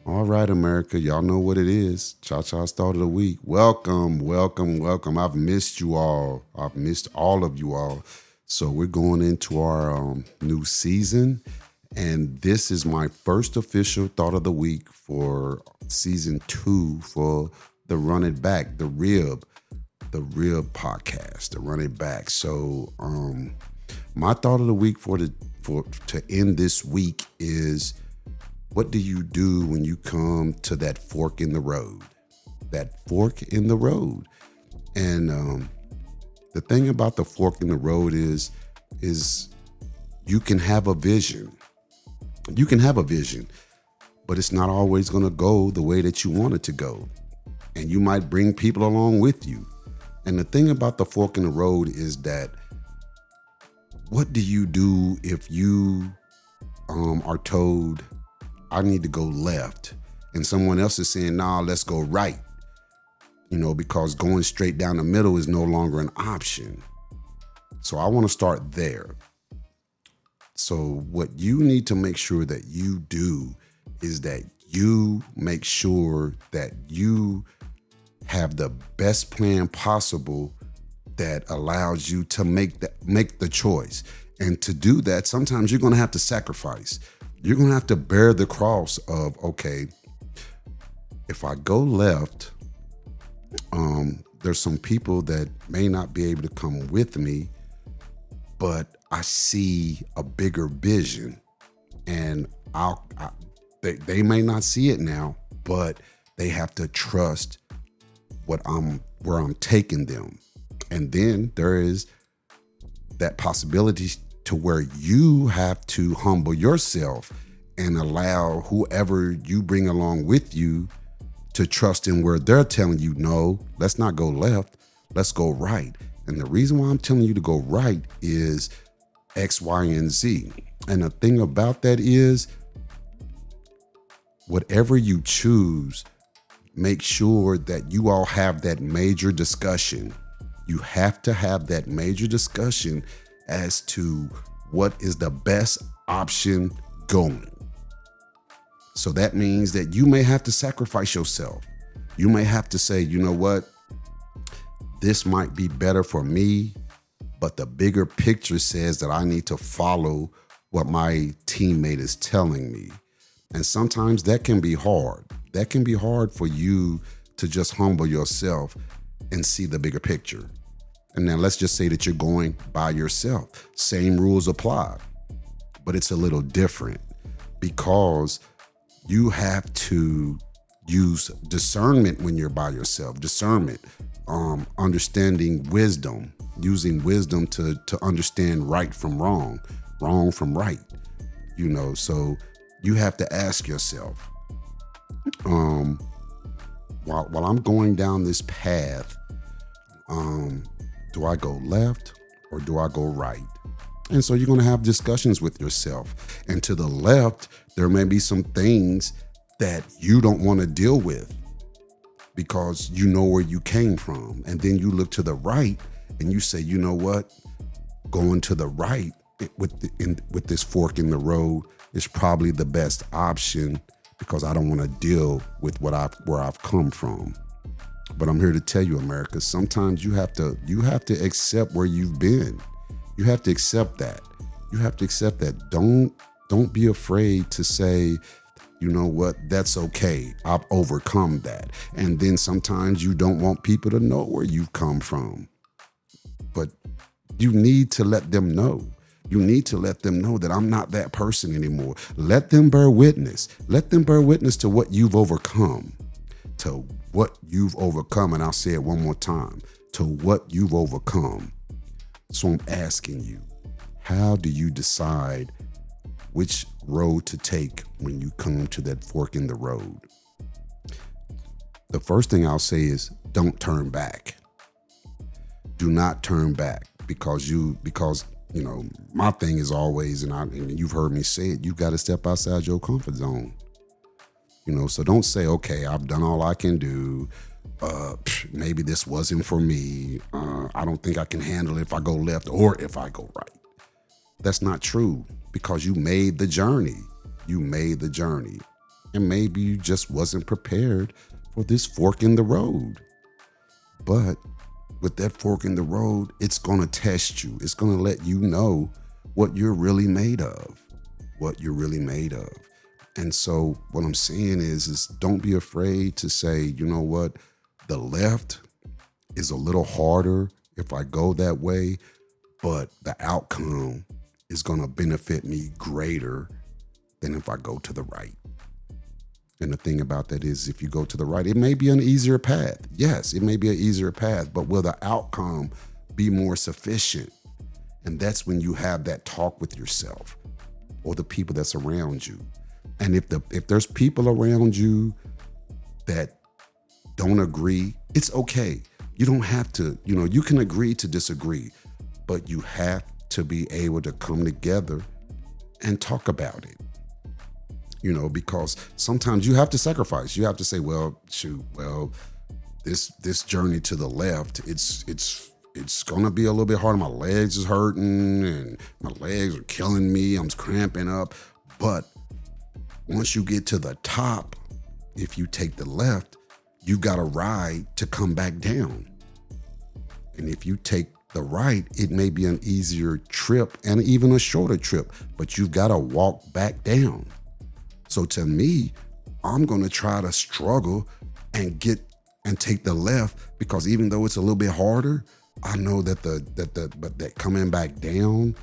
All right, America, y'all know what it is. Cha start of the week. Welcome, welcome, welcome. I've missed you all. I've missed all of you all. So we're going into our new season, and this is my first official thought of the week for season 2 for the Run It Back, the Rib podcast, the Run It Back. So my thought of the week for to end this week is, what do you do when you come to that fork in the road? That fork in the road. And the thing about the fork in the road is you can have a vision. You can have a vision, but it's not always going to go the way that you want it to go. And you might bring people along with you. And the thing about the fork in the road is that, what do you do if you are told, I need to go left, and someone else is saying, nah, let's go right, because going straight down the middle is no longer an option. So I want to start there. So what you need to make sure that you do is that you make sure that you have the best plan possible that allows you to make the choice. And to do that, sometimes you're going to have to sacrifice. You're going to have to bear the cross of, okay, if I go left, there's some people that may not be able to come with me, but I see a bigger vision, and they may not see it now, but they have to trust where I'm taking them. And then there is that possibility to where you have to humble yourself and allow whoever you bring along with you to trust in where they're telling you, no, let's not go left, let's go right. And the reason why I'm telling you to go right is X, Y, and Z. And the thing about that is, whatever you choose, make sure that you all have that major discussion. You have to have that major discussion as to what is the best option going. So that means that you may have to sacrifice yourself. You may have to say, you know what, this might be better for me, but the bigger picture says that I need to follow what my teammate is telling me. And sometimes that can be hard. That can be hard for you to just humble yourself and see the bigger picture. And now let's just say that you're going by yourself. Same rules apply, but it's a little different because you have to use discernment when you're by yourself. Discernment, understanding wisdom, using wisdom to understand right from wrong, wrong from right. So you have to ask yourself, while I'm going down this path, do I go left or do I go right? And so you're going to have discussions with yourself. And to the left, there may be some things that you don't want to deal with because you know where you came from. And then you look to the right and you say, you know what? Going to the right with this fork in the road is probably the best option because I don't want to deal with where I've come from. But I'm here to tell you, America, sometimes you have to accept where you've been. You have to accept that. You have to accept that. Don't be afraid to say, you know what, that's okay. I've overcome that. And then sometimes you don't want people to know where you've come from. But you need to let them know. You need to let them know that I'm not that person anymore. Let them bear witness. Let them bear witness to what you've overcome. To what you've overcome. And I'll say it one more time. To what you've overcome. So I'm asking you, how do you decide which road to take when you come to that fork in the road? The first thing I'll say is, don't turn back. Do not turn back because my thing is always, and you've heard me say it, you've got to step outside your comfort zone. So don't say, okay, I've done all I can do. Maybe this wasn't for me. I don't think I can handle it if I go left or if I go right. That's not true because you made the journey. You made the journey. And maybe you just wasn't prepared for this fork in the road. But with that fork in the road, it's going to test you. It's going to let you know what you're really made of, what you're really made of. And so what I'm saying is don't be afraid to say, you know what, the left is a little harder if I go that way, but the outcome is going to benefit me greater than if I go to the right. And the thing about that is, if you go to the right, it may be an easier path. Yes, it may be an easier path, but will the outcome be more sufficient? And that's when you have that talk with yourself or the people that's around you. And if there's people around you that don't agree, it's okay. You don't have to, you can agree to disagree, but you have to be able to come together and talk about it. Because sometimes you have to sacrifice. You have to say, this journey to the left, it's gonna be a little bit hard. My legs is hurting and my legs are killing me. I'm cramping up. But once you get to the top, if you take the left, you got a ride to come back down. And if you take the right, it may be an easier trip and even a shorter trip, but you've got to walk back down. So to me, I'm going to try to struggle and take the left, because even though it's a little bit harder, I know that that coming back down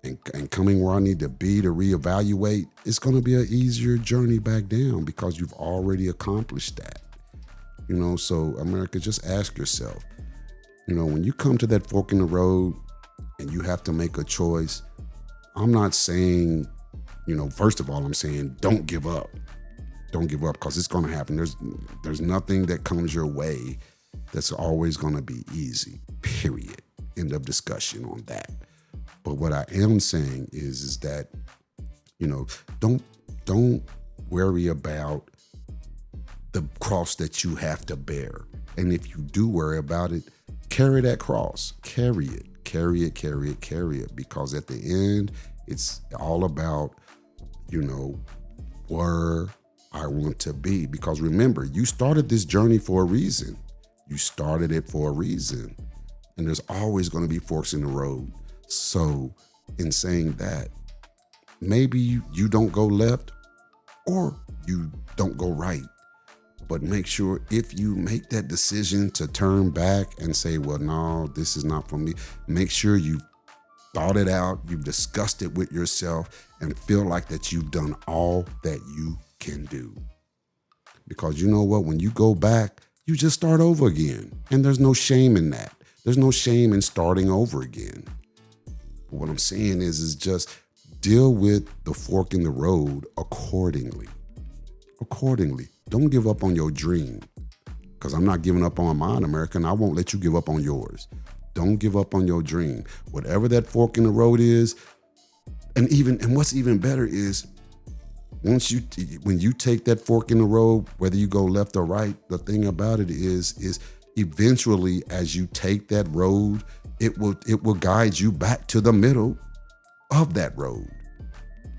and coming where I need to be to reevaluate, it's going to be an easier journey back down because you've already accomplished that. So America, just ask yourself, when you come to that fork in the road and you have to make a choice, I'm not saying, first of all, I'm saying don't give up. Don't give up, because it's going to happen. There's nothing that comes your way that's always going to be easy, period. End of discussion on that. But what I am saying is that, don't worry about the cross that you have to bear. And if you do worry about it, carry that cross. Carry it. Because at the end, it's all about, where I want to be. Because remember, you started this journey for a reason. You started it for a reason. And there's always going to be forks in the road. So in saying that, maybe you don't go left or you don't go right. But make sure if you make that decision to turn back and say, well, no, this is not for me, make sure you've thought it out, you've discussed it with yourself, and feel like that you've done all that you can do. Because you know what? When you go back, you just start over again. And there's no shame in that. There's no shame in starting over again. But what I'm saying is just deal with the fork in the road accordingly. Don't give up on your dream, because I'm not giving up on mine, America, and I won't let you give up on yours. Don't give up on your dream. Whatever that fork in the road is, and what's even better is when you take that fork in the road, whether you go left or right, the thing about it is eventually as you take that road, it will guide you back to the middle of that road.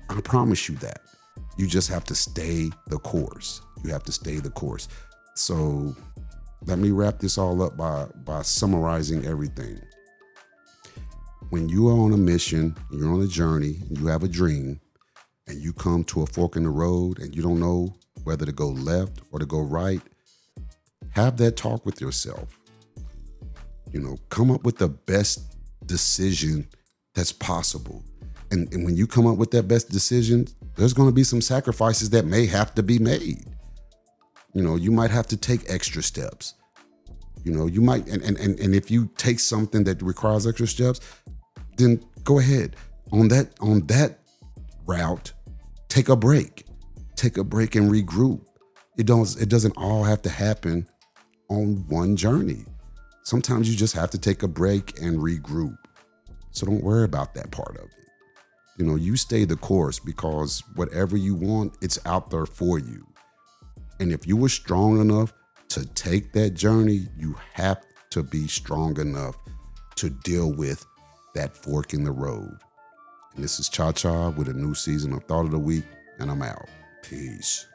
I promise you that. You just have to stay the course. You have to stay the course. So let me wrap this all up by summarizing everything. When you are on a mission, you're on a journey, and you have a dream, and you come to a fork in the road and you don't know whether to go left or to go right, have that talk with yourself. Come up with the best decision that's possible. And when you come up with that best decision, there's going to be some sacrifices that may have to be made. You might have to take extra steps. You might, and if you take something that requires extra steps, then go ahead. On that route, take a break and regroup. It doesn't all have to happen on one journey. Sometimes you just have to take a break and regroup. So don't worry about that part of it. You stay the course, because whatever you want, it's out there for you. And if you were strong enough to take that journey, you have to be strong enough to deal with that fork in the road. And this is Cha Cha with a new season of Thought of the Week, and I'm out. Peace.